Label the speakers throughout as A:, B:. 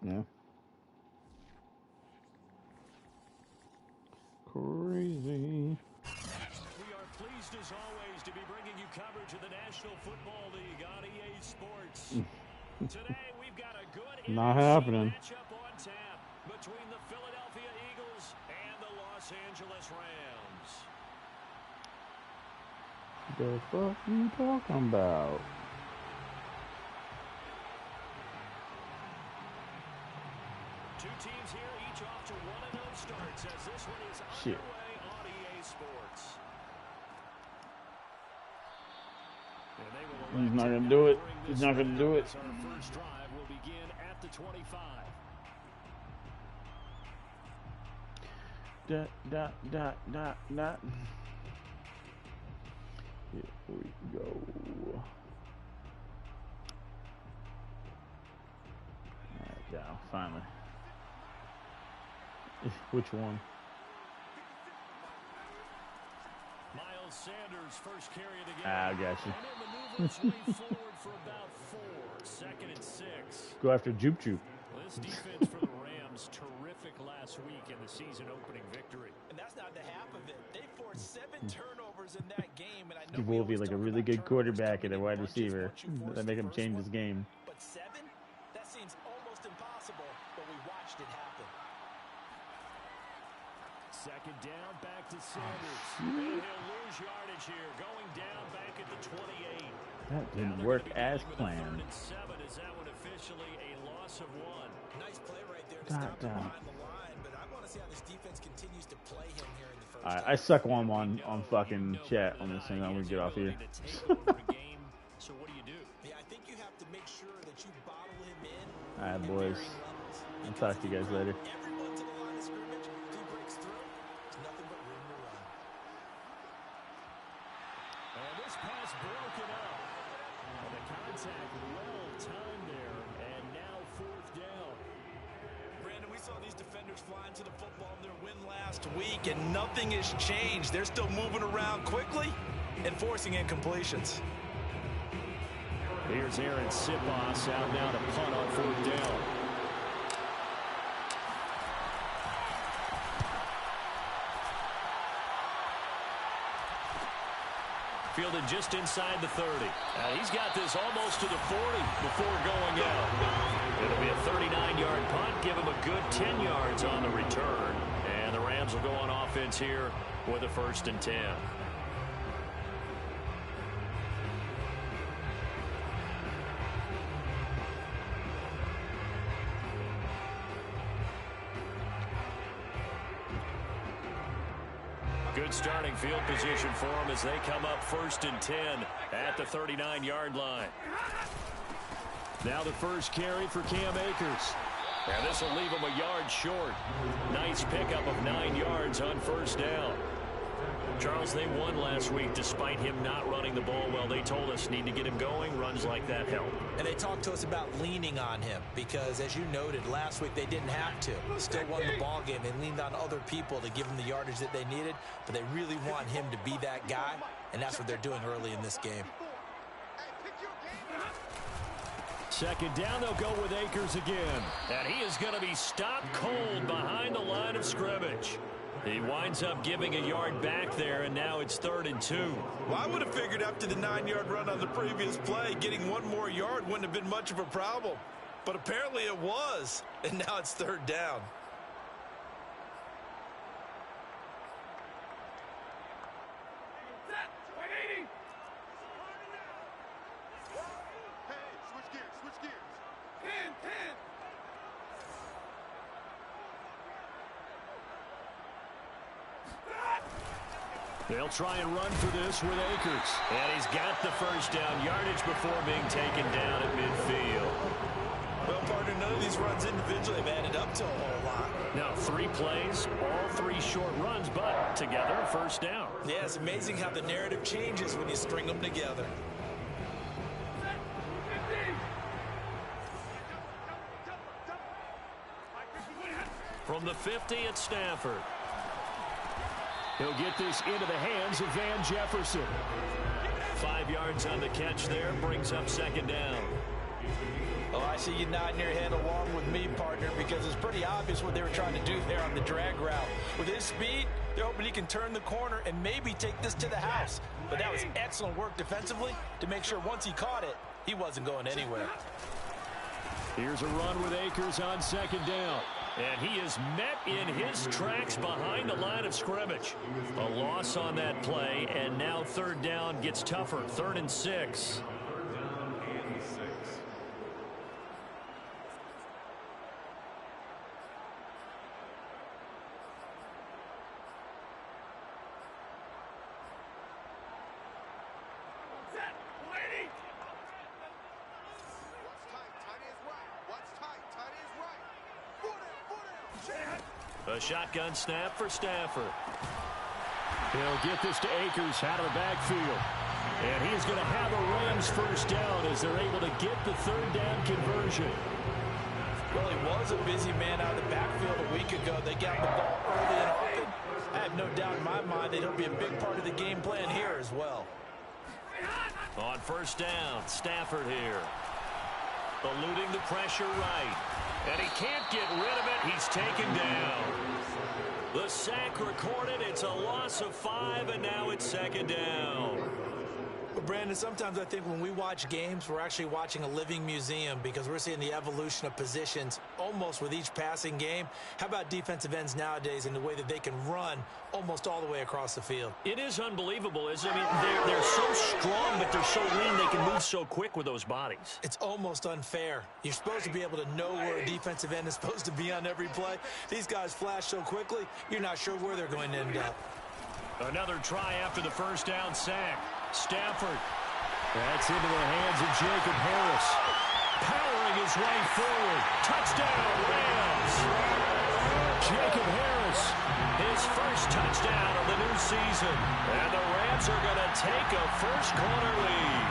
A: Yeah. Crazy.
B: We are pleased as always to be bringing you coverage of the National Football League on EA Sports. Today we've got a good
A: Not happening.
B: matchup on tap between the Philadelphia Eagles and the Los Angeles Rams.
A: The fuck you talking about?
B: Two teams here, each off to 1-0 starts as this one is underway on EA Sports.
A: He's not gonna do it. He's not gonna do it.
B: Our first drive will begin at the 25.
A: Here we go. Alright, down, finally. Which one?
B: Miles Sanders first carry of the game.
A: I got you.
B: And it maneuvers way forward for about 4. 2nd and 6.
A: Go after Juke Juke.
B: This defense for the Rams, terrific last week in the season opening victory.
C: And that's not the half of it. They forced 7 turnovers in that game. And I know
A: He will be like a really good quarterback and a wide receiver. That make him change his game.
C: But 7? That seems almost impossible, but we watched it happen.
B: 2nd down, back to Sanders. And he'll lose yardage here, going down back at the 28.
A: That didn't work as planned.
B: 3rd and 7 is that one officially a loss of 1.
C: Nice play right there to stop behind the line, but I want to see how this defense continues to play him here in the first half.
A: I suck one on fucking chat on this thing. I'm gonna get off here.
B: So what do you do?
C: Yeah, I think you have to make sure that you bottle him in.
A: Alright, boys. I'll talk to you guys later.
C: Everyone to the line of scrimmage. If he breaks through, there's nothing but room to run.
B: And this pass broken up. And the contact well timed there. And now 4th down.
C: Brandon, we saw these defenders flying to the football in their win last week, and nothing has changed. They're still moving around quickly and forcing incompletions.
B: Here's Aaron Sipos out now to punt on 4th down. Fielded just inside the 30. He's got this almost to the 40 before going out. It'll be a 39-yard punt, give him a good 10 yards on the return. And the Rams will go on offense here with a 1st and 10. Good starting field position for them as they come up 1st and 10 at the 39-yard line. Now the first carry for Cam Akers. And this will leave him a yard short. Nice pickup of 9 yards on 1st down. Charles, they won last week despite him not running the ball well. They told us need to get him going. Runs like that help.
C: And they talked to us about leaning on him because, as you noted, last week they didn't have to. Still won the ball game. They leaned on other people to give them the yardage that they needed, but they really want him to be that guy, and that's what they're doing early in this game.
B: 2nd down, they'll go with Akers again. And he is going to be stopped cold behind the line of scrimmage. He winds up giving a yard back there, and now it's 3rd and 2.
C: Well, I would have figured after the 9-yard run on the previous play, getting 1 more yard wouldn't have been much of a problem. But apparently it was, and now it's 3rd down.
B: They'll try and run for this with Akers. And he's got the 1st down yardage before being taken down at midfield.
C: Well, partner, none of these runs individually have added up to a whole lot.
B: Now 3 plays, all 3 short runs, but together, 1st down.
C: Yeah, it's amazing how the narrative changes when you string them together.
B: From the 50 at Stafford. He'll get this into the hands of Van Jefferson. 5 yards on the catch there, brings up 2nd down.
C: Oh, I see you nodding your head along with me, partner, because it's pretty obvious what they were trying to do there on the drag route. With his speed, they're hoping he can turn the corner and maybe take this to the house. But that was excellent work defensively to make sure once he caught it, he wasn't going anywhere.
B: Here's a run with Akers on second down. And he is met in his tracks behind the line of scrimmage. A loss on that play, and now third down gets tougher. 3rd and 6. A shotgun snap for Stafford. He'll get this to Akers out of the backfield. And he's going to have a Rams first down as they're able to get the 3rd down conversion.
C: Well, he was a busy man out of the backfield a week ago. They got the ball early and often. I have no doubt in my mind that he'll be a big part of the game plan here as well.
B: On first down, Stafford here. Eluding the pressure right. And he can't get rid of it. He's taken down. The sack recorded. It's a loss of 5, and now it's 2nd down.
C: Well, Brandon, sometimes I think when we watch games, we're actually watching a living museum because we're seeing the evolution of positions almost with each passing game. How about defensive ends nowadays and the way that they can run almost all the way across the field?
B: It is unbelievable, isn't it? I mean, they're so strong, but they're so lean. They can move so quick with those bodies.
C: It's almost unfair. You're supposed to be able to know where a defensive end is supposed to be on every play. These guys flash so quickly, you're not sure where they're going to end up.
B: Another try after the first down sack. Stafford. That's into the hands of Jacob Harris. Powering his way forward. Touchdown, Rams. Jacob Harris, his first touchdown of the new season. And the Rams are going to take a first-quarter lead.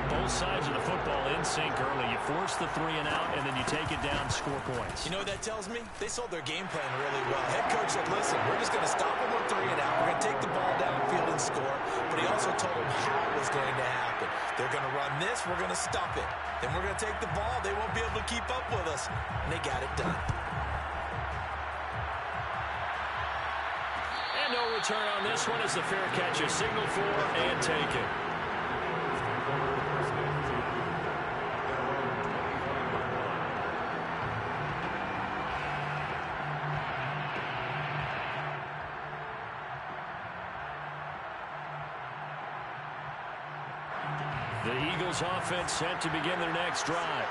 B: Both sides of the football in sync early. You force the 3 and out, and then you take it down, score points.
C: You know what that tells me? They sold their game plan really well. Head coach said, listen, we're just going to stop them on 3 and out. We're going to take the ball downfield and score. But he also told them how it was going to happen. They're going to run this. We're going to stop it. Then we're going to take the ball. They won't be able to keep up with us. And they got it done.
B: And no return on this one as the fair catch is signaled for and taken. The Eagles offense set to begin their next drive.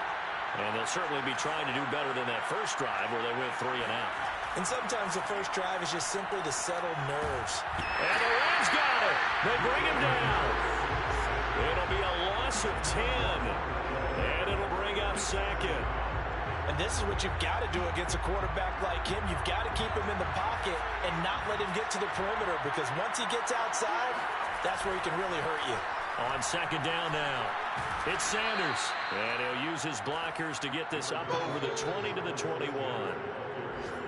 B: And they'll certainly be trying to do better than that first drive where they went 3 and out.
C: And sometimes the first drive is just simply to settle nerves.
B: And the Rams got it. They bring him down. It'll be a loss of 10. And it'll bring up 2nd.
C: And this is what you've got to do against a quarterback like him. You've got to keep him in the pocket and not let him get to the perimeter, because once he gets outside, that's where he can really hurt you.
B: On 2nd down now, it's Sanders. And he'll use his blockers to get this up over the 20 to the 21.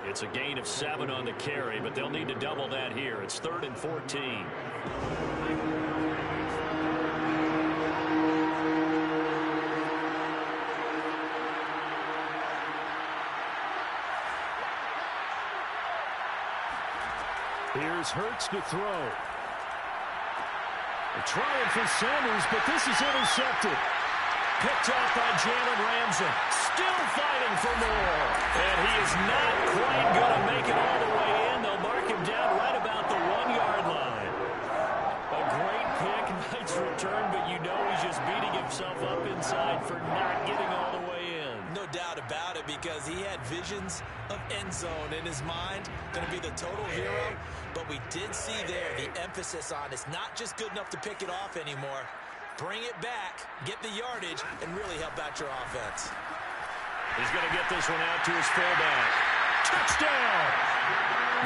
B: It's a gain of 7 on the carry, but they'll need to double that here. It's 3rd and 14. Here's Hurts to throw. A try for Sanders, but this is intercepted. Picked off by Jalen Ramsey. Still fighting for more. And he is not quite going to make it all the way in. They'll mark him down right about the 1-yard line. A great pick, nice return, but you know he's just beating himself up inside for not getting all the way in.
C: No doubt about it, because he had visions of end zone in his mind. Going to be the total hero. But we did see there the emphasis on it's not just good enough to pick it off anymore. Bring it back, get the yardage, and really help out your offense.
B: He's going to get this one out to his fullback. Touchdown!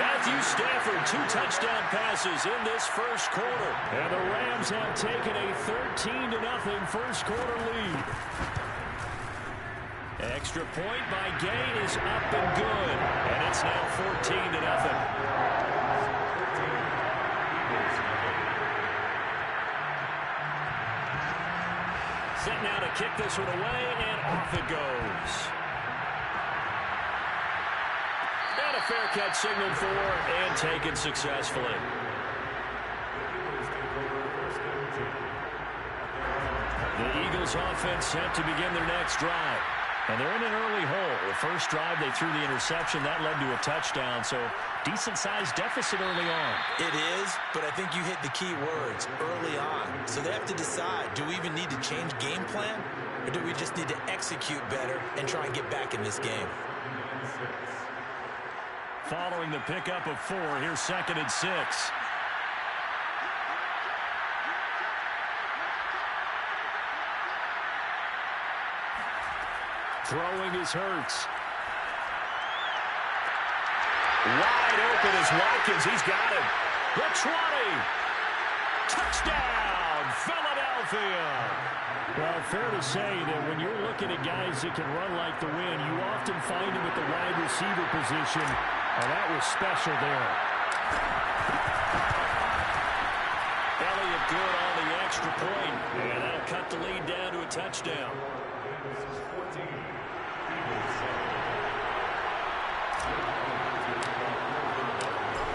B: Matthew Stafford, 2 touchdown passes in this first quarter. And the Rams have taken a 13-0 first-quarter lead. Extra point by Gay is up and good. And it's now 14-0. Set now to kick this one away, and off it goes. And a fair catch signaled for and taken successfully. The Eagles offense set to begin their next drive. And they're in an early hole. The first drive, they threw the interception. That led to a touchdown, so decent-sized deficit early on.
C: It is, but I think you hit the key words, early on. So they have to decide, do we even need to change game plan, or do we just need to execute better and try and get back in this game?
B: Following the pickup of 4, here's 2nd and 6. Throwing is Hurts. Wide open is Watkins. He's got it. The 20. Touchdown, Philadelphia.
A: Well, fair to say that when you're looking at guys that can run like the wind, you often find them at the wide receiver position. Oh, that was special there.
B: Elliott good on the extra point, and that'll cut the lead down to a touchdown.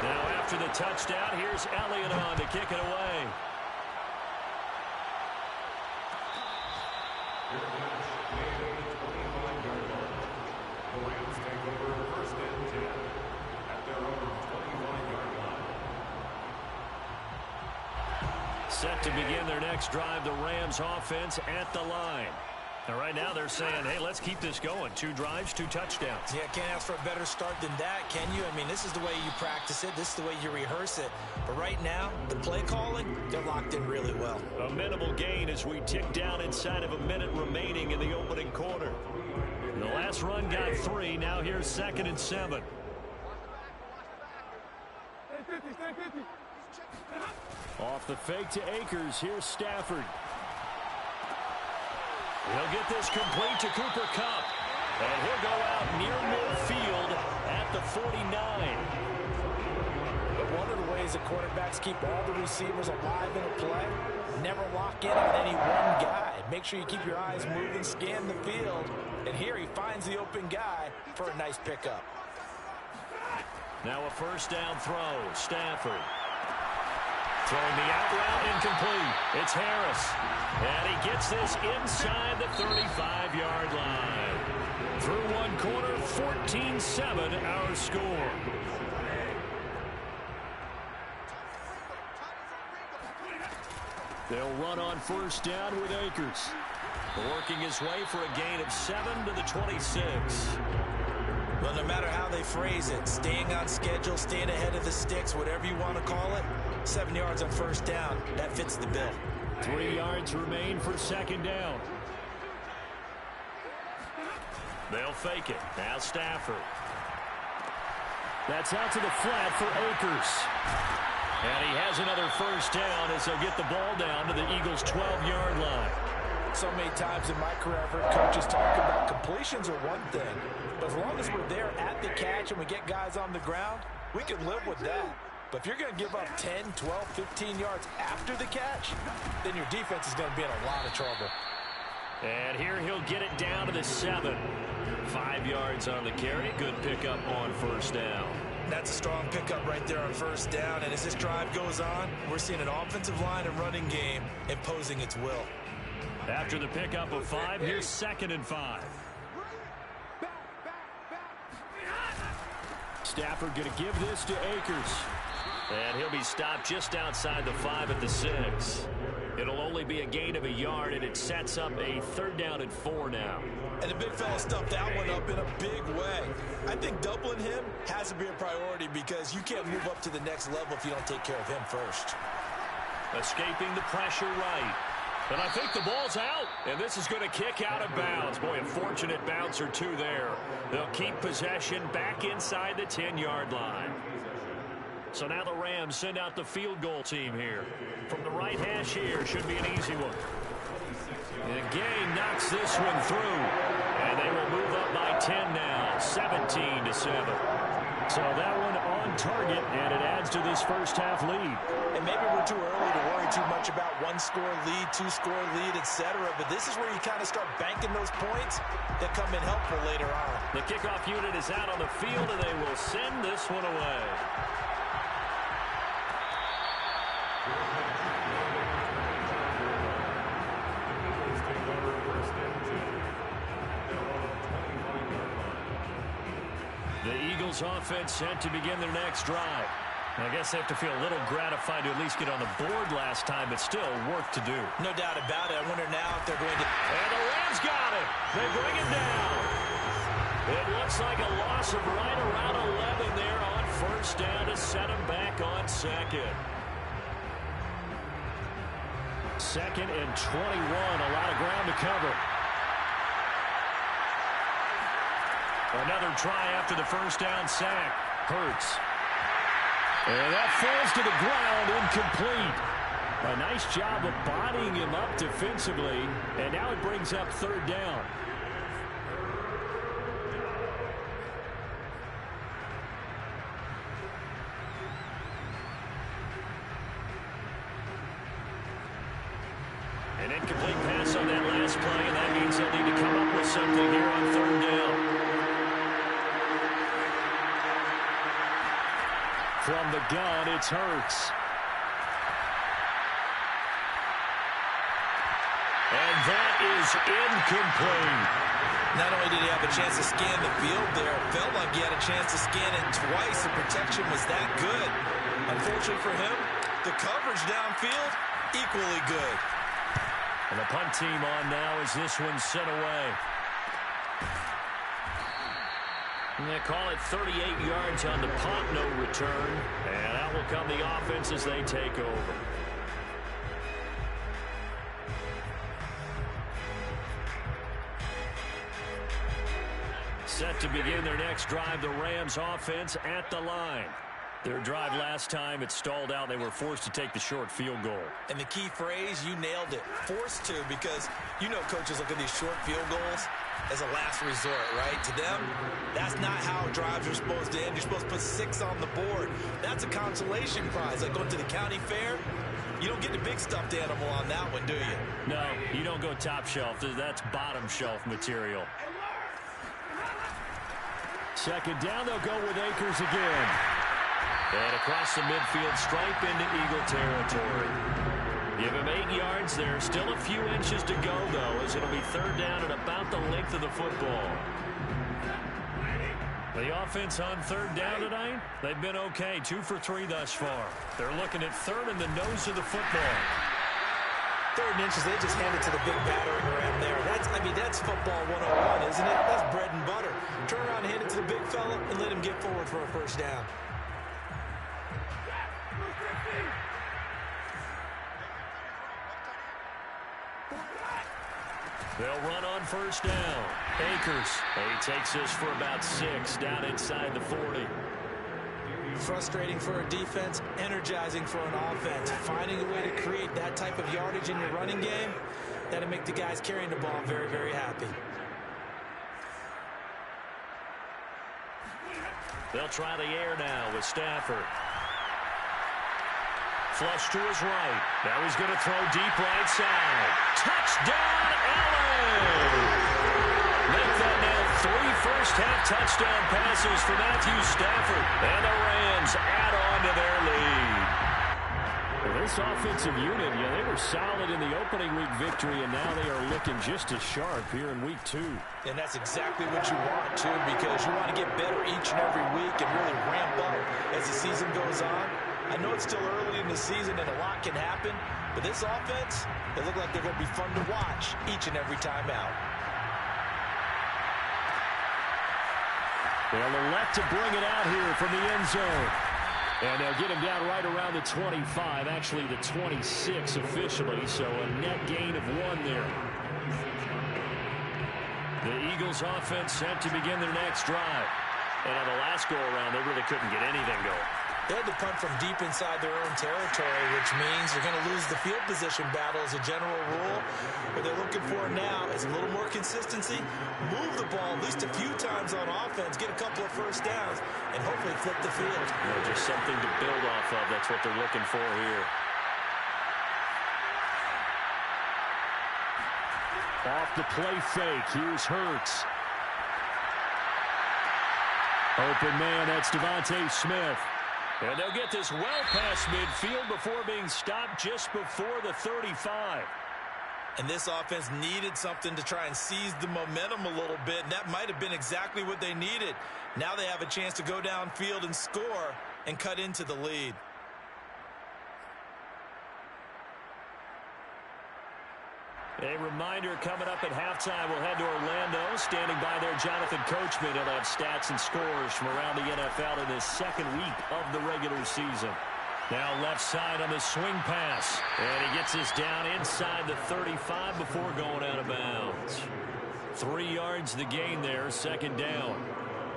B: Now after the touchdown, here's Elliott on to kick it away. Set to begin their next drive, the Rams offense at the line. And right now they're saying, hey, let's keep this going. 2 drives, 2 touchdowns.
C: Yeah, can't ask for a better start than that, can you? I mean, this is the way you practice it. This is the way you rehearse it. But right now, the play calling, they're locked in really well.
B: A minimal gain as we tick down inside of a minute remaining in the opening quarter. The last run got 3. Now here's 2nd and 7. Off the fake to Akers. Here's Stafford. He'll get this complete to Cooper Kupp. And he'll go out near midfield at the 49.
C: But one of the ways that quarterbacks keep all the receivers alive in a play, never lock in on any one guy. Make sure you keep your eyes moving, scan the field. And here he finds the open guy for a nice pickup.
B: Now a first down throw. Stafford. Throwing the out route incomplete. It's Harris. And he gets this inside the 35-yard line. Through one quarter, 14-7 our score. They'll run on first down with Akers. Working his way for a gain of 7 to the 26.
C: Well, no matter how they phrase it, staying on schedule, staying ahead of the sticks, whatever you want to call it, 7 yards on first down, that fits the bill.
B: 3 yards remain for second down. They'll fake it. Now Stafford.
A: That's out to the flat for Akers.
B: And he has another first down as they'll get the ball down to the Eagles' 12-yard line.
C: So many times in my career, I've heard coaches talk about completions are one thing. But as long as we're there at the catch and we get guys on the ground, we can live with that. But if you're going to give up 10, 12, 15 yards after the catch, then your defense is going to be in a lot of trouble.
B: And here he'll get it down to the 7. 5 yards on the carry. Good pickup on first down.
C: That's a strong pickup right there on first down. And as this drive goes on, we're seeing an offensive line and running game imposing its will.
B: After the pickup of 5, here's 2nd and 5. Stafford going to give this to Akers. And he'll be stopped just outside the 5 at the 6. It'll only be a gain of a yard, and it sets up a 3rd down and 4 now.
C: And the big fella stuffed that one up in a big way. I think doubling him has to be a priority because you can't move up to the next level if you don't take care of him first.
B: Escaping the pressure right. And I think the ball's out, and this is going to kick out of bounds. Boy, a fortunate bounce or 2 there. They'll keep possession back inside the 10-yard line. So now the Rams send out the field goal team here. From the right hash here, should be an easy one. And Gay knocks this one through, and they will move up by 10 now, 17-7. So that one on target, and it adds to this first half lead.
C: And maybe we're too early to worry too much about one-score lead, two-score lead, etc. But this is where you kind of start banking those points that come in helpful later on.
B: The kickoff unit is out on the field, and they will send this one away. The Eagles offense set to begin their next drive. I guess they have to feel a little gratified to at least get on the board last time, but still work to do.
C: No doubt about it. I wonder now if they're going to...
B: And the Rams got it. They bring it down. It looks like a loss of right around 11 there on first down to set them back on second.
A: 2nd and 21. A lot of ground to cover.
B: Another try after the first down sack.
A: Hurts. And that falls to the ground, incomplete. A nice job of bodying him up defensively, and now it brings up 3rd down.
B: An incomplete pass on that last play, and that means they'll need to come up with something here on 3rd down.
A: From the gun, it's Hurts.
B: And that is incomplete.
C: Not only did he have a chance to scan the field there, it felt like he had a chance to scan it twice. The protection was that good. Unfortunately for him, the coverage downfield, equally good.
B: And the punt team on now as this one's sent away. And they call it 38 yards on the punt, no return. And out will come the offense as they take over. Set to begin their next drive, the Rams offense at the line. Their drive last time, it stalled out. They were forced to take the short field goal.
C: And the key phrase, you nailed it, forced to, because you know coaches look at these short field goals as a last resort, right? To them, that's not how drives are supposed to end. You're supposed to put 6 on the board. That's a consolation prize. Like going to the county fair, you don't get the big stuffed animal on that one, do you?
B: No, you don't go top shelf. That's bottom shelf material.
A: 2nd down, they'll go with Akers again.
B: And across the midfield stripe into Eagle territory. Give him 8 yards there. Still a few inches to go, though, as it'll be 3rd down at about the length of the football. The offense on 3rd down tonight, they've been okay. 2 for 3 thus far. They're looking at 3rd in the nose of the football.
C: 3rd and inches, they just hand it to the big battering ram there. That's football 101, isn't it? That's bread and butter. Turn around and hand it to the big fella and let him get forward for a first down.
B: They'll run on first down. Akers, he takes this for about 6 down inside the 40.
C: Frustrating for a defense, energizing for an offense. Finding a way to create that type of yardage in your running game, that'll make the guys carrying the ball very, very happy.
B: They'll try the air now with Stafford. Flush to his right. Now he's going to throw deep right side. Touchdown, LA! Make that now 3 first-half touchdown passes for Matthew Stafford. And the Rams add on to their lead.
A: Well, this offensive unit, they were solid in the opening week victory, and now they are looking just as sharp here in week 2.
C: And that's exactly what you want, too, because you want to get better each and every week and really ramp up as the season goes on. I know it's still early in the season and a lot can happen, but this offense, they look like they're going to be fun to watch each and every time out.
A: They'll elect to bring it out here from the end zone. And they'll get him down right around the 25, actually the 26 officially, so a net gain of 1 there. The Eagles offense set to begin their next drive. And on the last go-around, they really couldn't get anything going.
C: They had to punt from deep inside their own territory, which means you're going to lose the field position battle as a general rule. What they're looking for now is a little more consistency, move the ball at least a few times on offense, get a couple of first downs, and hopefully flip the field.
B: Just something to build off of. That's what they're looking for here.
A: Off the play fake. Here's Hurts. Open man, that's Devontae Smith.
B: And they'll get this well past midfield before being stopped just before the 35.
C: And this offense needed something to try and seize the momentum a little bit, and that might have been exactly what they needed. Now they have a chance to go downfield and score and cut into the lead.
B: A reminder coming up at halftime, we'll head to Orlando. Standing by there, Jonathan Coachman. He'll have stats and scores from around the NFL in this second week of the regular season. Now left side on the swing pass. And he gets this down inside the 35 before going out of bounds. 3 yards the gain there, second down.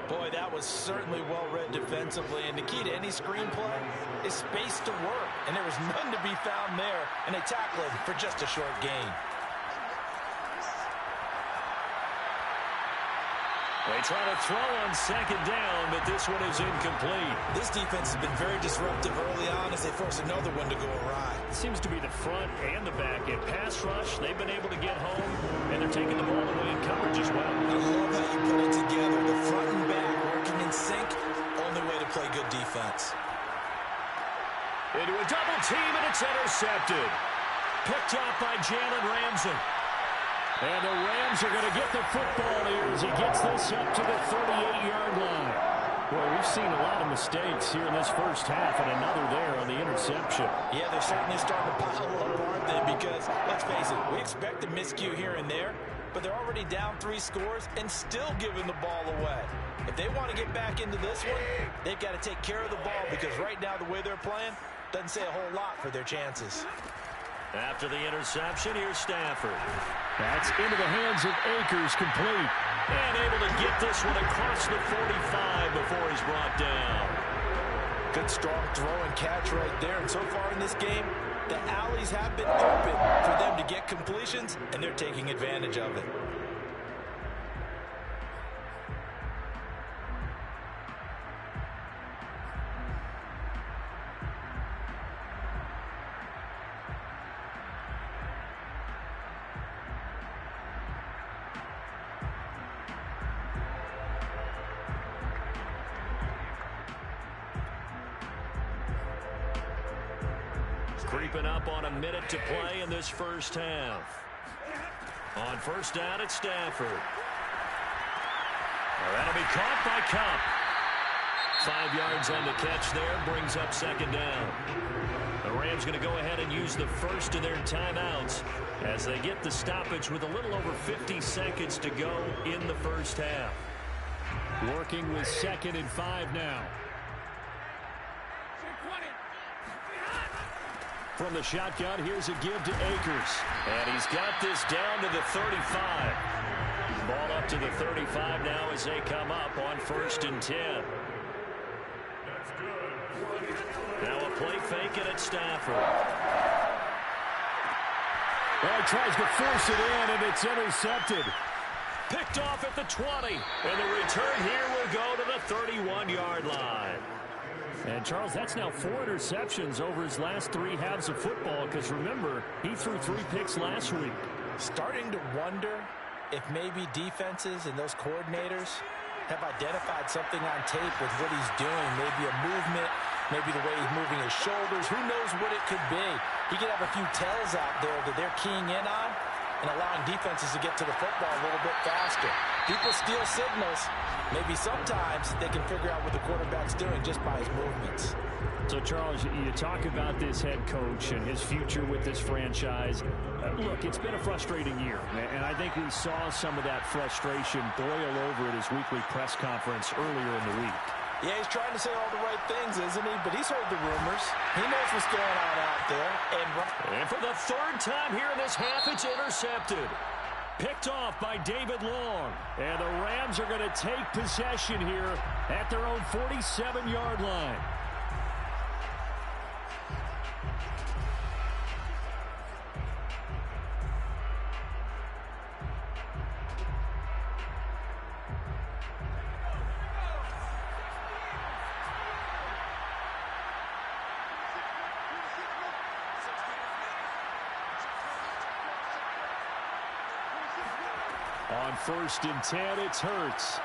C: Boy, that was certainly well-read defensively. And the key to any screenplay is space to work. And there was none to be found there. And they tackled him for just a short gain.
B: They try to throw on second down, but this one is incomplete.
C: This defense has been very disruptive early on as they force another one to go awry.
B: It seems to be the front and the back end. Pass rush, they've been able to get home, and they're taking the ball away in coverage as well.
C: I love how you put it together. The front and back working in sync, only way to play good defense.
B: Into a double team, and it's intercepted. Picked up by Jalen Ramsey. And the Rams are going to get the football here as he gets this up to the 38-yard line. Well, we've seen a lot of mistakes here in this first half, and another there on the interception.
C: Yeah, they're certainly starting to pile up, aren't they? Because, let's face it, we expect a miscue here and there, but they're already down 3 scores and still giving the ball away. If they want to get back into this one, they've got to take care of the ball because right now the way they're playing doesn't say a whole lot for their chances.
B: After the interception, here's Stafford.
A: That's into the hands of Akers, complete.
B: And able to get this one across the 45 before he's brought down.
C: Good strong throw and catch right there. And so far in this game, the alleys have been open for them to get completions, and they're taking advantage of it.
B: Creeping up on a minute to play in this first half. On first down, it's Stafford. That'll be caught by Cup. 5 yards on the catch there, brings up second down. The Rams going to go ahead and use the first of their timeouts as they get the stoppage with a little over 50 seconds to go in the first half.
A: Working with 2nd and 5 now. From the shotgun, here's a give to Akers.
B: And he's got this down to the 35. Ball up to the 35 now as they come up on 1st and 10. Now a play fake, and it's Stafford.
A: Well, he tries to force it in, and it's intercepted.
B: Picked off at the 20. And the return here will go to the 31-yard line.
A: And, Charles, that's now 4 interceptions over his last 3 halves of football because, remember, he threw 3 picks last week.
C: Starting to wonder if maybe defenses and those coordinators have identified something on tape with what he's doing. Maybe a movement, maybe the way he's moving his shoulders. Who knows what it could be? He could have a few tells out there that they're keying in on and allowing defenses to get to the football a little bit faster. People steal signals. Maybe sometimes they can figure out what the quarterback's doing just by his movements.
A: So, Charles, you talk about this head coach and his future with this franchise. Look, it's been a frustrating year, and I think we saw some of that frustration boil over at his weekly press conference earlier in the week.
C: Yeah, he's trying to say all the right things, isn't he? But he's heard the rumors. He knows what's going on out there.
B: And for the 3rd time here in this half, it's intercepted. Picked off by David Long.
A: And the Rams are going to take possession here at their own 47-yard line. On 1st and 10, it's Hurts.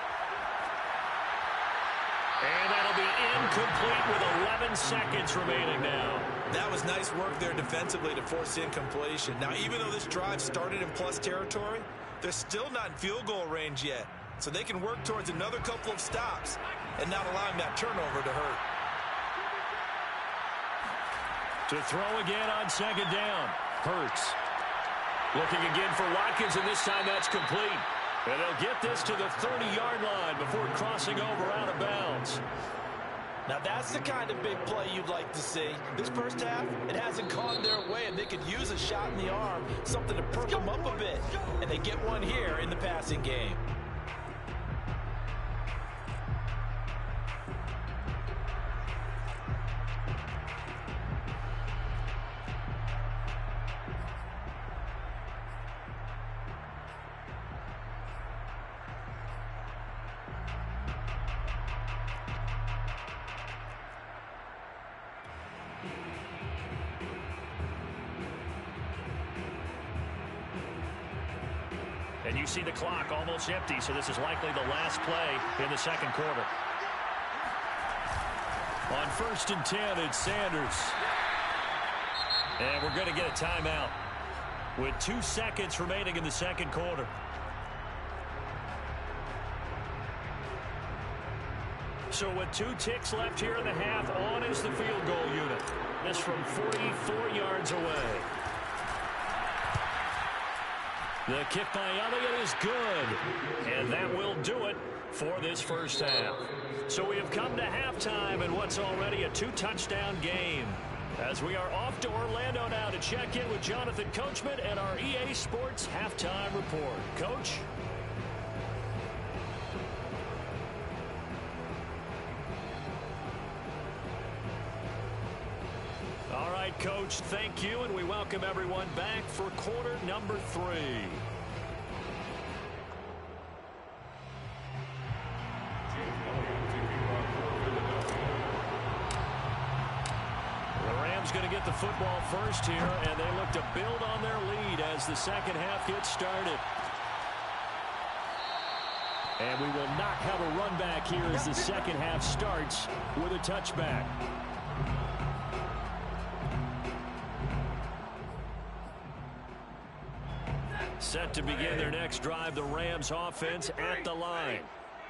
A: And that'll be incomplete with 11 seconds remaining now.
C: That was nice work there defensively to force incompletion. Now, even though this drive started in plus territory, they're still not in field goal range yet. So they can work towards another couple of stops and not allowing that turnover to hurt.
A: To throw again on 2nd down. Hurts. Looking again for Watkins, and this time that's complete. And they'll get this to the 30-yard line before crossing over out of bounds.
C: Now that's the kind of big play you'd like to see. This first half, it hasn't gone their way, and they could use a shot in the arm, something to perk them up a bit. And they get one here in the passing game.
A: And you see the clock almost empty, so this is likely the last play in the second quarter. On 1st and 10, it's Sanders. And we're going to get a timeout with 2 seconds remaining in the second quarter. So with 2 ticks left here in the half, on is the field goal unit. This from 44 yards away. The kick by Elliott is good, and that will do it for this first half. So we have come to halftime in what's already a 2-touchdown game, as we are off to Orlando now to check in with Jonathan Coachman and our EA Sports Halftime Report. Coach? All right, Coach, thank you, and we welcome everyone back for quarter number 3. The Rams going to get the football first here, and they look to build on their lead as the second half gets started. And we will not have a run back here as the second half starts with a touchback. Set to begin their next drive, the Rams offense at the line.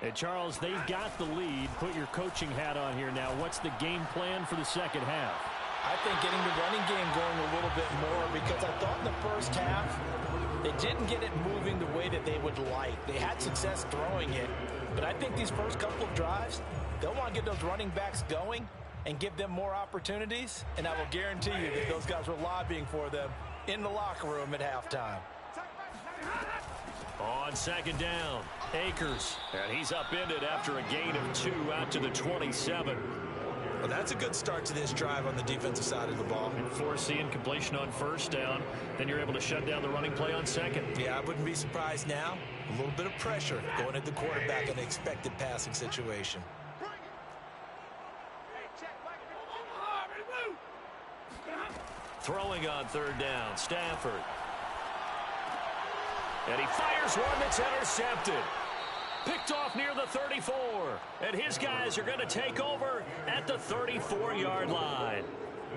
A: And Charles, they've got the lead. Put your coaching hat on here now. What's the game plan for the second half?
C: I think getting the running game going a little bit more, because I thought in the first half they didn't get it moving the way that they would like. They had success throwing it, but I think these first couple of drives, they'll want to get those running backs going and give them more opportunities, and I will guarantee you that those guys were lobbying for them in the locker room at halftime.
A: On 2nd down, Akers. And he's upended after a gain of 2 out to the 27.
C: Well, that's a good start to this drive on the defensive side of the ball.
A: And force the incompletion on 1st down. Then you're able to shut down the running play on 2nd.
C: Yeah, I wouldn't be surprised now. A little bit of pressure going at the quarterback in an expected passing situation.
A: Throwing on 3rd down, Stafford. And he fires one that's intercepted. Picked off near the 34. And his guys are going to take over at the 34-yard line.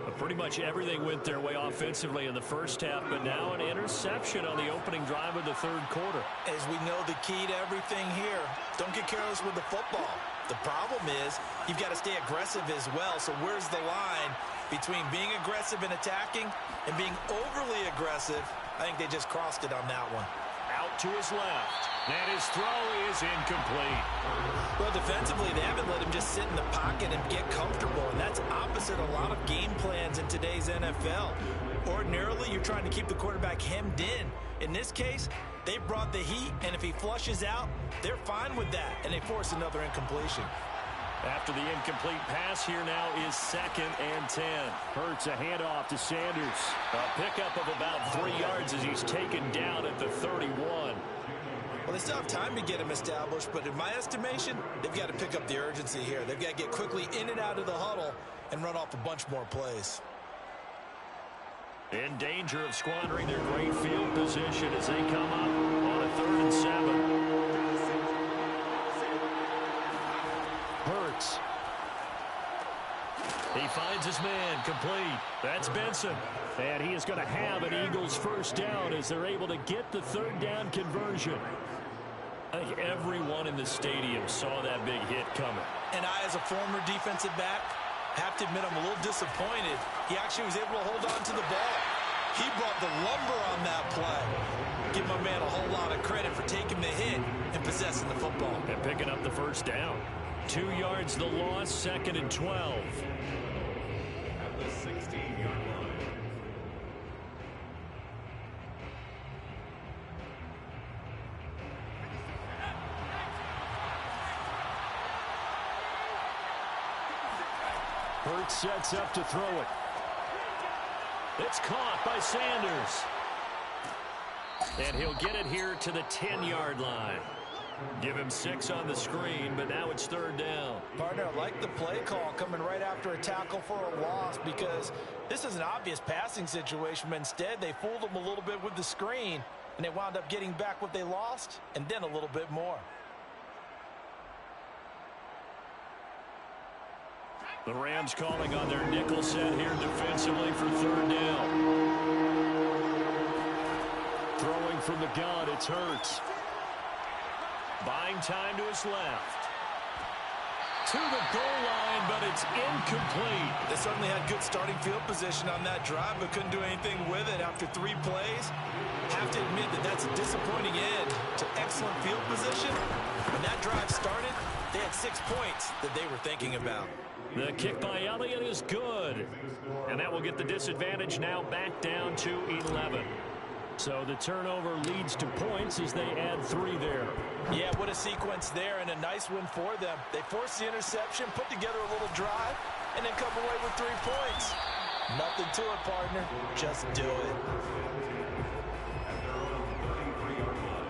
A: But pretty much everything went their way offensively in the first half, but now an interception on the opening drive of the 3rd quarter.
C: As we know, the key to everything here, don't get careless with the football. The problem is you've got to stay aggressive as well. So where's the line between being aggressive and attacking and being overly aggressive? I think they just crossed it on that one.
A: Out to his left. And his throw is incomplete.
C: Well, defensively, they haven't let him just sit in the pocket and get comfortable, and that's opposite a lot of game plans in today's NFL. Ordinarily, you're trying to keep the quarterback hemmed in. In this case, they brought the heat, and if he flushes out, they're fine with that, and they force another incompletion.
A: After the incomplete pass, here now is 2nd and 10. Hurts a handoff to Sanders. A pickup of about 3 yards as he's taken down at the 31.
C: Well, they still have time to get him established, but in my estimation, they've got to pick up the urgency here. They've got to get quickly in and out of the huddle and run off a bunch more plays.
B: In danger of squandering their great field position as they come up on a 3rd and 7. Hurts. He finds his man, complete. That's Benson.
A: And he is going to have an Eagles first down as they're able to get the 3rd down conversion.
B: I think everyone in the stadium saw that big hit coming.
C: And I, as a former defensive back, have to admit I'm a little disappointed. He actually was able to hold on to the ball. He brought the lumber on that play. Give my man a whole lot of credit for taking the hit and possessing the football.
B: And picking up the first down. 2 yards the loss, 2nd and 12.
D: At the 16-yard line.
A: Hurts sets up to throw it.
B: It's caught by Sanders. And he'll get it here to the 10-yard line. Give him 6 on the screen, but now it's 3rd down.
C: Partner, I like the play call coming right after a tackle for a loss because this is an obvious passing situation, but instead they fooled them a little bit with the screen, and they wound up getting back what they lost and then a little bit more.
B: The Rams calling on their nickel set here defensively for 3rd down.
A: Throwing from the gun, it's Hurts.
B: Buying time to his left. To the goal line, but it's incomplete.
C: They certainly had good starting field position on that drive, but couldn't do anything with it after 3 plays. Have to admit that that's a disappointing end to excellent field position. When that drive started, they had 6 points that they were thinking about.
B: The kick by Elliott is good. And that will get the disadvantage now back down to 11.
A: So the turnover leads to points as they add 3 there.
C: Yeah, what a sequence there, and a nice win for them. They forced the interception, put together a little drive, and then come away with 3 points. Nothing to it, partner. Just do it.
D: At their own 33-yard line.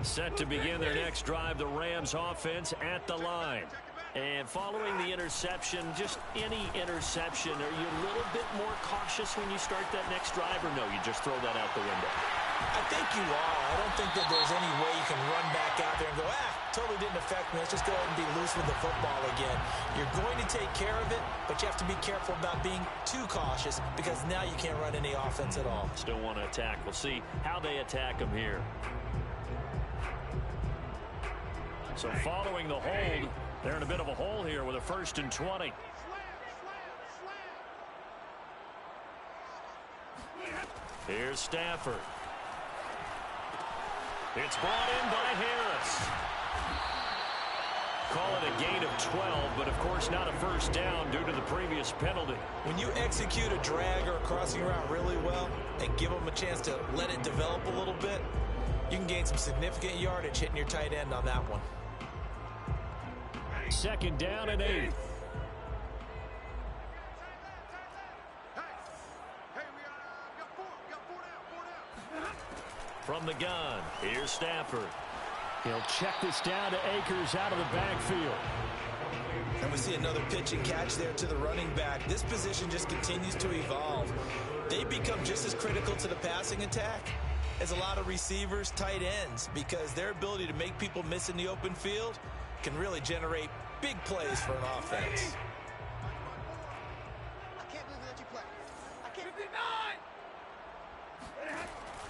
B: Set to begin their next drive, the Rams offense at the line. And following the interception, just any interception, are you a little bit more cautious when you start that next drive, or no, you just throw that out the window?
C: I think you are. I don't think that there's any way you can run back out there and go, totally didn't affect me. Let's just go ahead and be loose with the football again. You're going to take care of it, but you have to be careful about being too cautious because now you can't run any offense at all.
B: Still want to attack. We'll see how they attack them here. So following the hold, they're in a bit of a hole here with a 1st and 20. Here's Stafford. It's brought in by Harris. Call it a gain of 12, but of course not a first down due to the previous penalty.
C: When you execute a drag or a crossing route really well and give them a chance to let it develop a little bit, you can gain some significant yardage hitting your tight end on that one.
A: 2nd down and 8.
B: From the gun, here's Stafford.
A: He'll check this down to Akers out of the backfield.
C: And we see another pitch and catch there to the running back. This position just continues to evolve. They become just as critical to the passing attack as a lot of receivers, tight ends, because their ability to make people miss in the open field can really generate big plays for an offense.
E: I can't believe that you play. I can't. 59!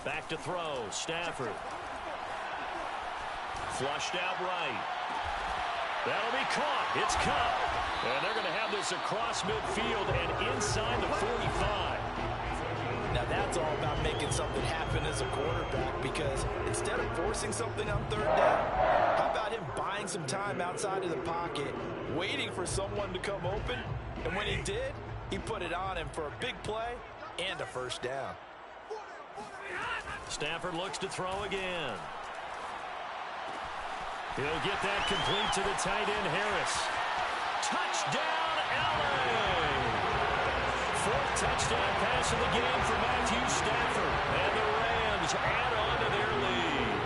B: Back to throw, Stafford. Flushed out right. That'll be caught. It's caught. And they're going to have this across midfield and inside the 45.
C: Now that's all about making something happen as a quarterback, because instead of forcing something on 3rd down, how about him buying some time outside of the pocket, waiting for someone to come open, and when he did, he put it on him for a big play and a first down.
B: Stafford looks to throw again. He'll get that complete to the tight end, Harris. Touchdown, LA! 4th touchdown pass of the game for Matthew Stafford. And the Rams add on to their lead.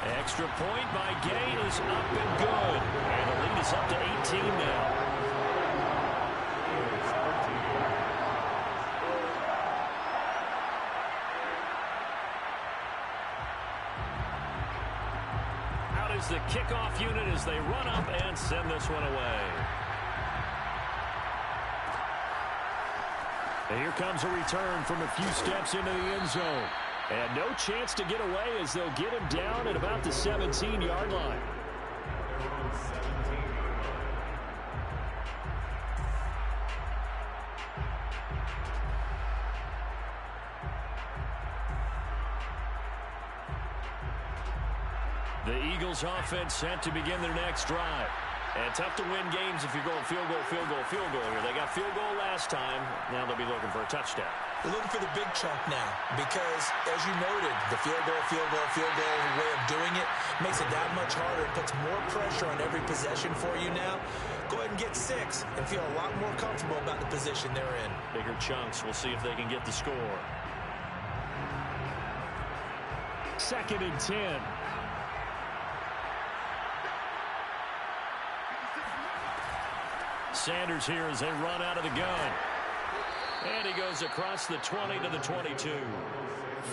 B: Extra point by Gay is up and good. And the lead is up to 18 now. Out is the kickoff unit as they run up and send this one away.
A: And here comes a return from a few steps into the end zone. And no chance to get away as they'll get him down at about the 17-yard line.
B: The Eagles offense set to begin their next drive. And tough to win games if you're going field goal, field goal, field goal here. They got field goal last time. Now they'll be looking for a touchdown.
C: They're looking for the big chunk now because, as you noted, the field goal way of doing it makes it that much harder. It puts more pressure on every possession for you now. Go ahead and get 6 and feel a lot more comfortable about the position they're in.
B: Bigger chunks. We'll see if they can get the score.
A: 2nd and 10.
B: Sanders here as they run out of the gun. And he goes across the 20 to the 22.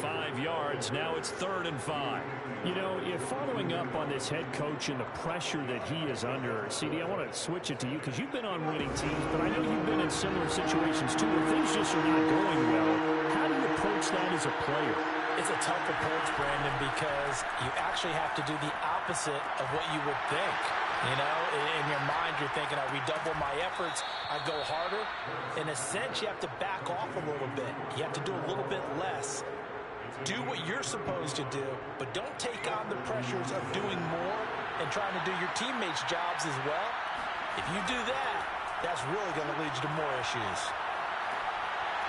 B: 5 yards. Now it's 3rd and 5.
A: You know, if following up on this head coach and the pressure that he is under, CD, I want to switch it to you because you've been on winning teams, but I know you've been in similar situations too where things just are not going well. How do you approach that as a player?
C: It's a tough approach, Brandon, because you actually have to do the opposite of what you would think. You know, in your mind, you're thinking, I redouble my efforts, I go harder. In a sense, you have to back off a little bit. You have to do a little bit less. Do what you're supposed to do, but don't take on the pressures of doing more and trying to do your teammates' jobs as well. If you do that, that's really going to lead you to more issues.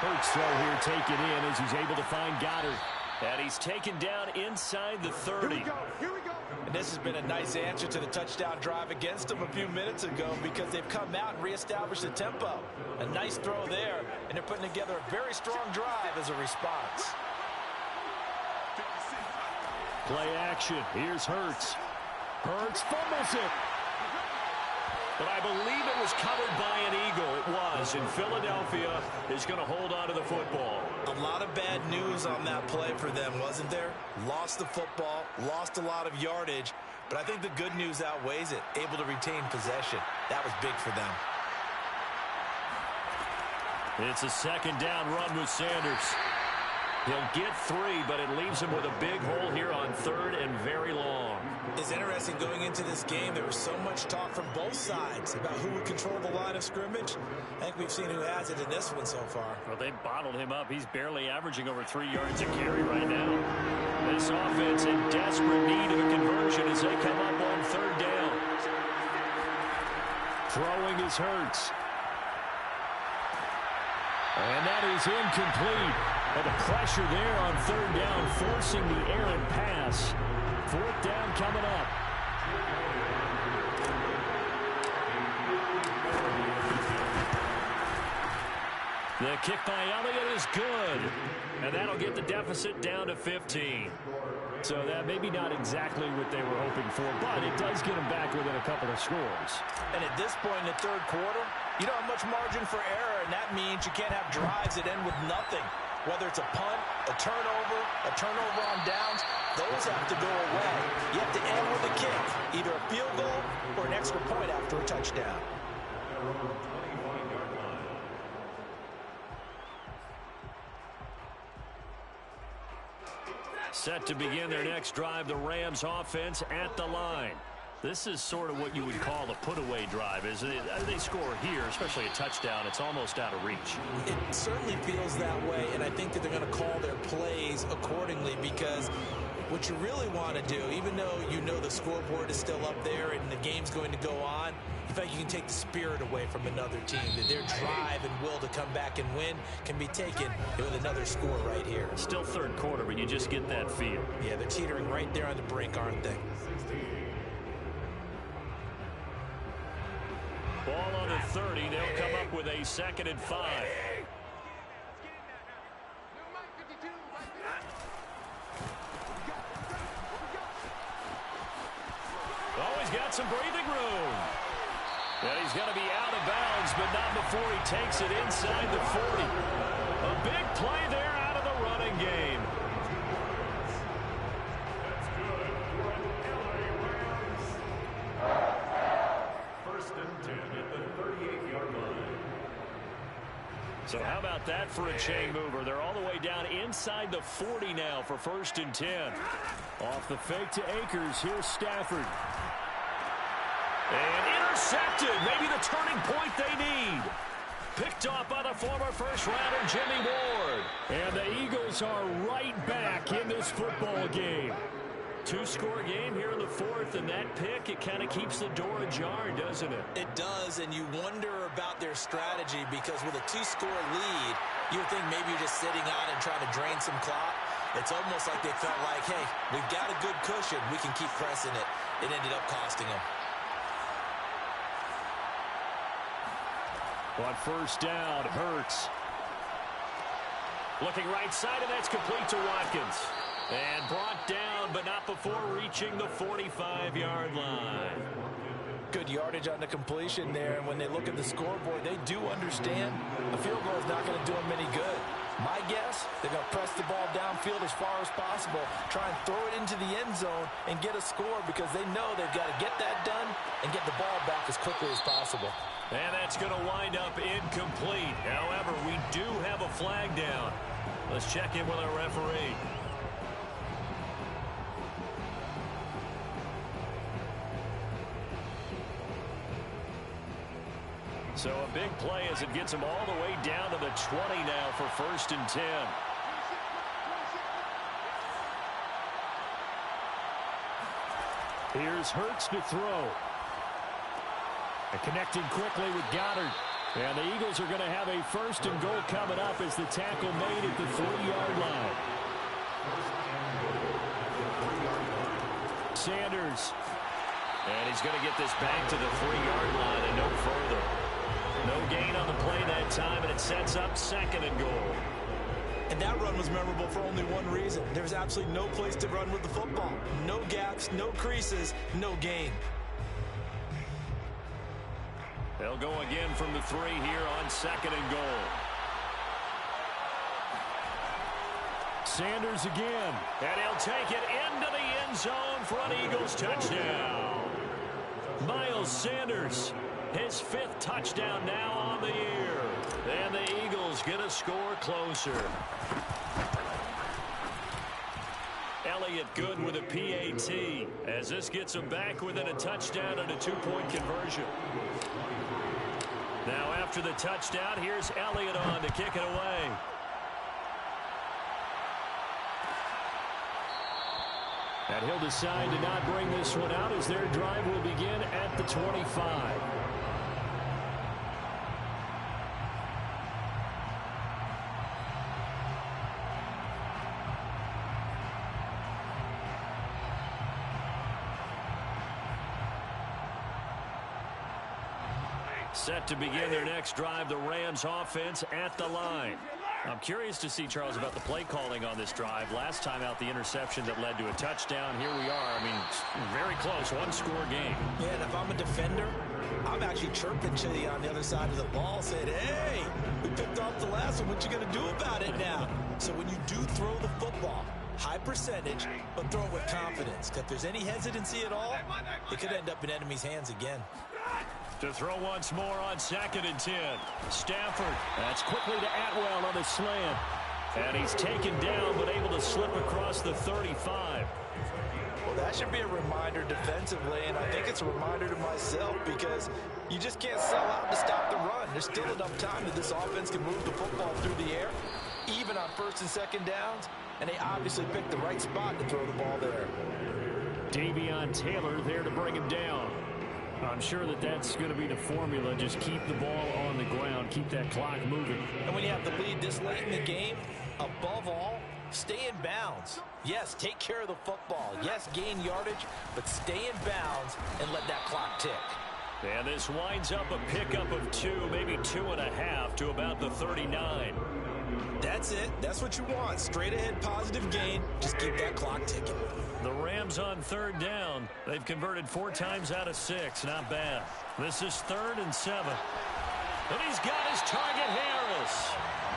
A: Hurts throw here taken in as he's able to find Goddard.
B: And he's taken down inside the 30.
E: Here we go.
C: And this has been a nice answer to the touchdown drive against them a few minutes ago because they've come out and reestablished the tempo. A nice throw there, and they're putting together a very strong drive as a response.
A: Play action. Here's Hurts. Hurts fumbles it.
B: But I believe it was covered by an Eagle. It was. And Philadelphia is going to hold on to the football.
C: A lot of bad news on that play for them, wasn't there? Lost the football, lost a lot of yardage, but I think the good news outweighs it. Able to retain possession. That was big for them.
B: It's a 2nd down run with Sanders. He'll get 3, but it leaves him with a big hole here on 3rd and very long.
C: It's interesting going into this game. There was so much talk from both sides about who would control the line of scrimmage. I think we've seen who has it in this one so far.
B: Well, they bottled him up. He's barely averaging over 3 yards a carry right now. This offense in desperate need of a conversion as they come up on 3rd down.
A: Throwing is Hurts. And that is incomplete. But the pressure there on 3rd down, forcing the errant pass. 4th down coming up.
B: The kick by Elliott is good. And that'll get the deficit down to 15.
A: So that maybe not exactly what they were hoping for, but it does get them back within a couple of scores.
C: And at this point in the 3rd quarter, you don't have much margin for error, and that means you can't have drives that end with nothing. Whether it's a punt, a turnover on downs, those have to go away. You have to end with a kick, either a field goal or an extra point after a touchdown.
B: Set to begin their next drive, the Rams offense at the line. This is sort of what you would call a put-away drive, isn't it? They score here, especially a touchdown. It's almost out of reach.
C: It certainly feels that way, and I think that they're going to call their plays accordingly because what you really want to do, even though you know the scoreboard is still up there and the game's going to go on, in fact, you can take the spirit away from another team. That their drive and will to come back and win can be taken with another score right here.
B: Still 3rd quarter, but you just get that feel.
C: Yeah, they're teetering right there on the brink, aren't they?
B: Ball on the 30. They'll come up with a 2nd and 5. he's got some breathing room. And he's going to be out of bounds, but not before he takes it inside the 40. A big play there out of the running game.
D: That's good for an LA Rams. First and 10 at the 38-yard line.
B: So how about that for a chain mover? They're all the way down inside the 40 now for first and 10.
A: Off the fake to Akers. Here's Stafford.
B: And intercepted. Maybe the turning point they need. Picked off by the former first-rounder Jimmy Ward.
A: And the Eagles are right back in this football game.
B: Two-score game here in the fourth, and that pick, it kind of keeps the door ajar, doesn't it?
C: It does, and you wonder about their strategy because with a two-score lead, you would think maybe you're just sitting out and trying to drain some clock. It's almost like they felt like, hey, we've got a good cushion. We can keep pressing it. It ended up costing them.
A: On first down, Hurts.
B: Looking right side, and that's complete to Watkins. And brought down, but not before reaching the 45-yard line.
C: Good yardage on the completion there, and when they look at the scoreboard, they do understand a field goal is not going to do them any good. My guess, they're going to press the ball downfield as far as possible, try and throw it into the end zone and get a score because they know they've got to get that done and get the ball back as quickly as possible.
B: And that's going to wind up incomplete. However, we do have a flag down. Let's check in with our referee. So a big play as it gets them all the way down to the 20 now for first and 10.
A: Here's Hurts to throw. And connecting quickly with Goddard. And the Eagles are going to have a first and goal coming up as the tackle made at the 3-yard line. Sanders.
B: And he's going to get this back to the 3-yard line and no further. No gain on the play that time, and it sets up second and goal.
C: And that run was memorable for only one reason. There was absolutely no place to run with the football. No gaps, no creases, no gain.
B: They'll go again from the 3 here on second and goal.
A: Sanders again.
B: And he'll take it into the end zone for an Eagles touchdown. Miles Sanders, his 5th touchdown now on the year. And the Eagles get a score closer. Elliott good with a PAT as this gets him back within a touchdown and a 2-point conversion. Now after the touchdown, here's Elliott on to kick it away.
A: And he'll decide to not bring this one out as their drive will begin at the 25.
B: Set to begin their next drive, the Rams offense at the line. I'm curious to see, Charles, about the play calling on this drive. Last time out, the interception that led to a touchdown. Here we are. I mean, very close, one-score game.
C: Yeah, and if I'm a defender, I'm actually chirping to you on the other side of the ball, saying, hey, we picked off the last one. What you going to do about it now? So when you do throw the football, high percentage, but throw it with confidence. If there's any hesitancy at all, it could end up in enemy's hands again.
B: To throw once more on second and 10. Stafford.
A: That's quickly to Atwell on the slant.
B: And he's taken down, but able to slip across the 35.
C: Well, that should be a reminder defensively, and I think it's a reminder to myself because you just can't sell out to stop the run. There's still enough time that this offense can move the football through the air, even on first and second downs, and they obviously picked the right spot to throw the ball there.
A: Davion Taylor there to bring him down. I'm sure that that's going to be the formula. Just keep the ball on the ground. Keep that clock moving.
C: And when you have the lead this late in the game, above all, stay in bounds. Yes, take care of the football. Yes, gain yardage, but stay in bounds and let that clock tick.
B: And this winds up a pickup of 2, maybe 2.5 to about the 39.
C: That's it. That's what you want. Straight ahead positive gain. Just keep that clock ticking.
B: The Rams on third down. They've converted 4 times out of 6. Not bad. This is 3rd and 7. And he's got his target, Harris.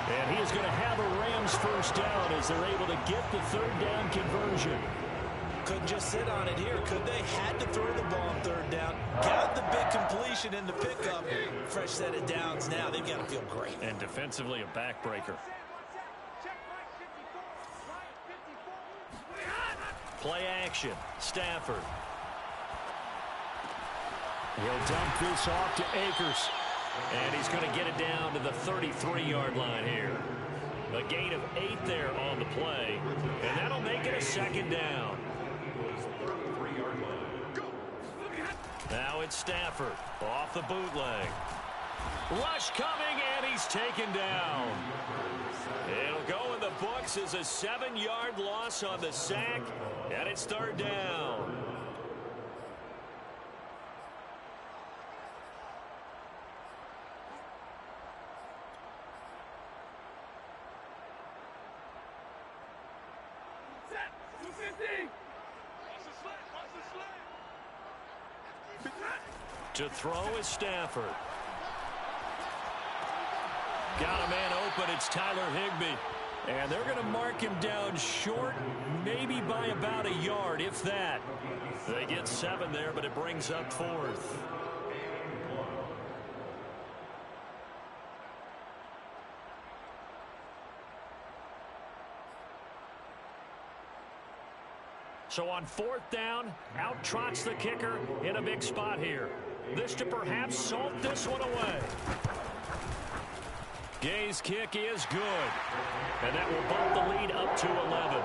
A: And he is going to have a Rams first down as they're able to get the 3rd down conversion.
C: Couldn't just sit on it here, could they? Had to throw the ball on 3rd down. Got the big completion in the pickup. Fresh set of downs now. They've got to feel great.
B: And defensively, a backbreaker. Play action. Stafford.
A: He'll dump this off to Akers.
B: And he's going to get it down to the 33-yard line here. A gain of 8 there on the play. And that'll make it a 2nd down. Now it's Stafford off the bootleg. Rush coming, and he's taken down. It'll go in the books as a 7-yard loss on the sack, and it's 3rd down. To throw is Stafford. Got a man open. It's Tyler Higbee.
A: And they're going to mark him down short, maybe by about a yard, if that.
B: They get 7 there, but it brings up 4th. So on 4th down, out trots the kicker in a big spot here. This to perhaps salt this one away. Gay's kick is good. And that will bump the lead up to 11.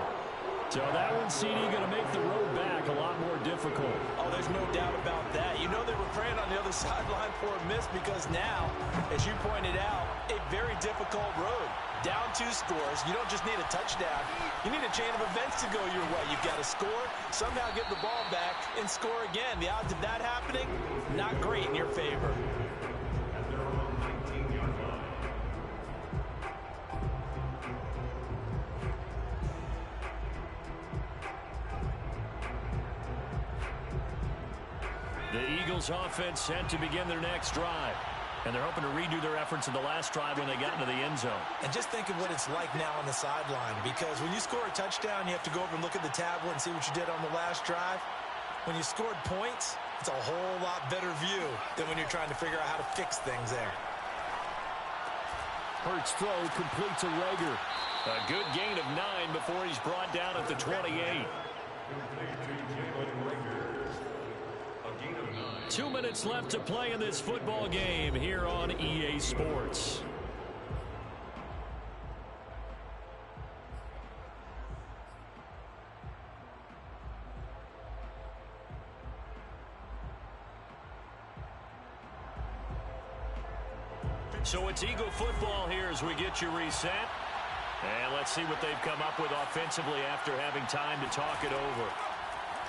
A: So that one, CD, going to make the road back a lot more difficult.
C: Oh, there's no doubt about that. You know they were praying on the other sideline for a miss because now, as you pointed out, a very difficult road. Down 2 scores. You don't just need a touchdown. You need a chain of events to go your way. You've got to score, somehow get the ball back, and score again. The odds of that happening, not great in your favor.
B: The Eagles offense set to begin their next drive. And they're hoping to redo their efforts in the last drive when they got into the end zone.
C: And just think of what it's like now on the sideline, because when you score a touchdown, you have to go over and look at the tablet and see what you did on the last drive. When you scored points, it's a whole lot better view than when you're trying to figure out how to fix things there.
A: Hurts throw complete to Rager.
B: A good gain of 9 before he's brought down at the 28. 2 minutes left to play in this football game here on EA Sports. So it's Eagle football here as we get you reset. And let's see what they've come up with offensively after having time to talk it over.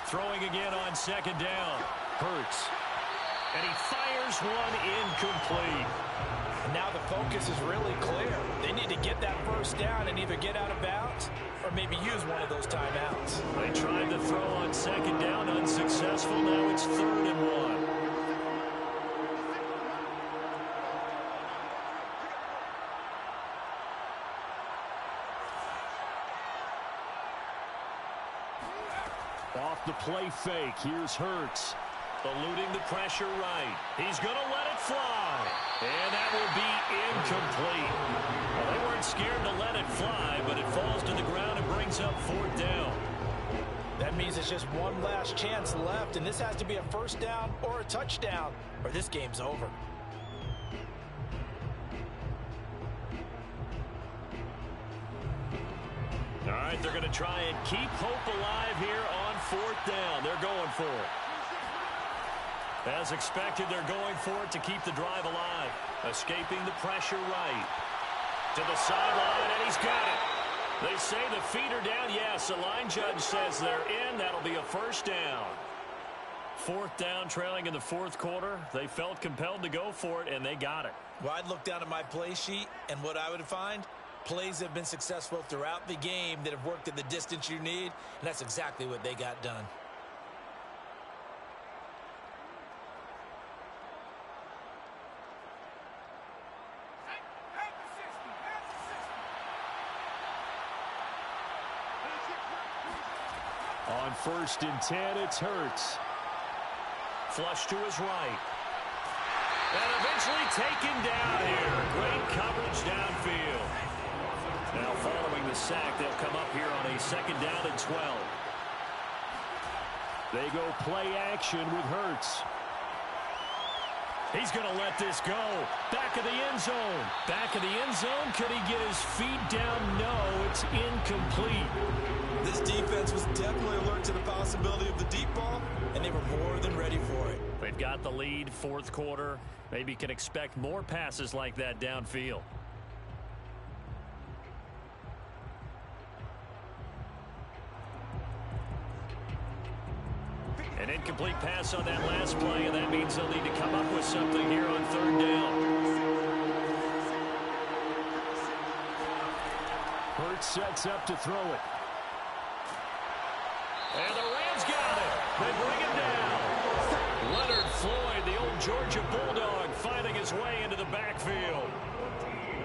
B: Throwing again on 2nd down. Hurts. And he fires one incomplete.
C: And now the focus is really clear. They need to get that first down and either get out of bounds or maybe use one of those timeouts.
B: They tried to throw on 2nd down, unsuccessful. Now it's 3rd and 1.
A: Off the play fake. Here's Hurts.
B: Eluding the pressure right. He's going to let it fly. And that will be incomplete. Well, they weren't scared to let it fly, but it falls to the ground and brings up 4th down.
C: That means it's just one last chance left, and this has to be a first down or a touchdown, or this game's over.
B: All right, they're going to try and keep hope alive here on 4th down. They're going for it. As expected, they're going for it to keep the drive alive. Escaping the pressure right. To the sideline, and he's got it. They say the feet are down. Yes, the line judge says they're in. That'll be a first down. 4th down, trailing in the 4th quarter. They felt compelled to go for it, and they got it.
C: Well, I'd look down at my play sheet, and what I would find, Plays have been successful throughout the game that have worked at the distance you need, and that's exactly what they got done.
A: On 1st and 10, it's Hurts.
B: Flush to his right. And eventually taken down here. Great coverage downfield. Now following the sack, they'll come up here on a 2nd down and 12.
A: They go play action with Hurts.
B: He's going to let this go. Back of the end zone. Back of the end zone. Could he get his feet down? No, it's incomplete.
C: This defense was definitely alert to the possibility of the deep ball, and they were more than ready for it.
B: They've got the lead, 4th quarter. Maybe can expect more passes like that downfield. An incomplete pass on that last play, and that means they'll need to come up with something here on 3rd down.
A: Hurts sets up to throw it.
B: And the Rams got it. They bring him down. Leonard Floyd, the old Georgia Bulldog, finding his way into the backfield.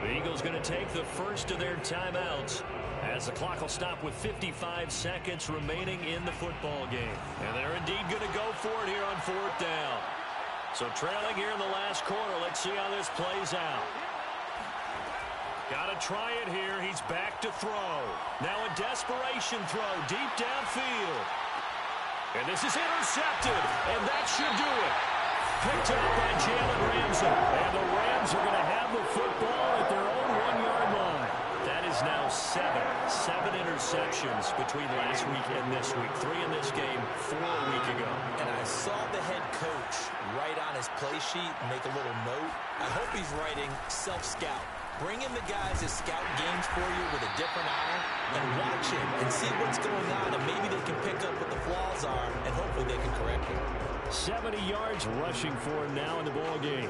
B: The Eagles going to take the first of their timeouts as the clock will stop with 55 seconds remaining in the football game. And they're indeed going to go for it here on 4th down. So trailing here in the last quarter. Let's see how this plays out. Got to try it here. He's back to throw. Now a desperation throw deep downfield. And this is intercepted. And that should do it. Picked up by Jalen Ramsey. And the Rams are going to have the football at their own 1-yard line. That is now 7 interceptions between last week and this week. 3 in this game, 4 a week ago.
C: And I saw the head coach write on his play sheet and make a little note. I hope he's writing self-scout. Bring in the guys that scout games for you with a different eye and watch it and see what's going on, and maybe they can pick up what the flaws are, and hopefully they can correct it.
A: 70 yards rushing for him now in the ball game.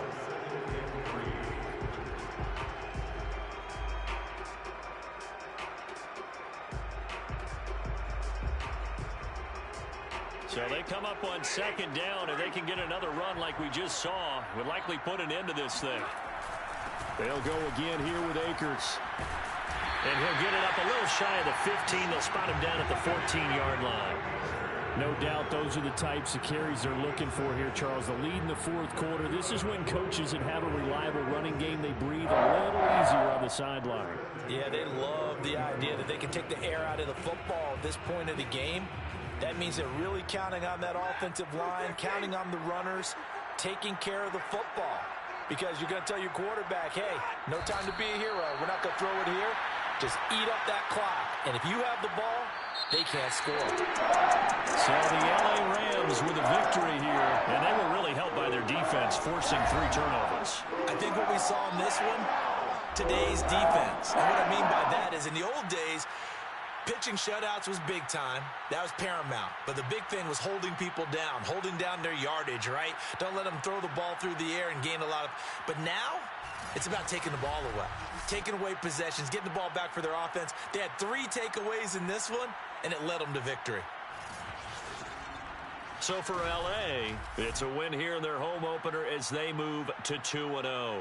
B: So they come up on 2nd down, and they can get another run like we just saw. Would likely put an end to this thing.
A: They'll go again here with Akers.
B: And he'll get it up a little shy of the 15. They'll spot him down at the 14-yard line.
A: No doubt those are the types of carries they're looking for here, Charles. The lead in the 4th quarter. This is when coaches that have a reliable running game, they breathe a little easier on the sideline.
C: Yeah, they love the idea that they can take the air out of the football at this point of the game. That means they're really counting on that offensive line, counting on the runners, taking care of the football. Because you're going to tell your quarterback, hey, no time to be a hero. We're not going to throw it here. Just eat up that clock. And if you have the ball, they can't score.
B: So the LA Rams with a victory here. And they were really helped by their defense, forcing 3 turnovers.
C: I think what we saw in this one, today's defense. And what I mean by that is in the old days, pitching shutouts was big time. That was paramount. But the big thing was holding people down, holding down their yardage, right? Don't let them throw the ball through the air and gain a lot of... But now, it's about taking the ball away. Taking away possessions, getting the ball back for their offense. They had 3 takeaways in this one, and it led them to victory.
B: So for LA, it's a win here in their home opener as they move to 2-0.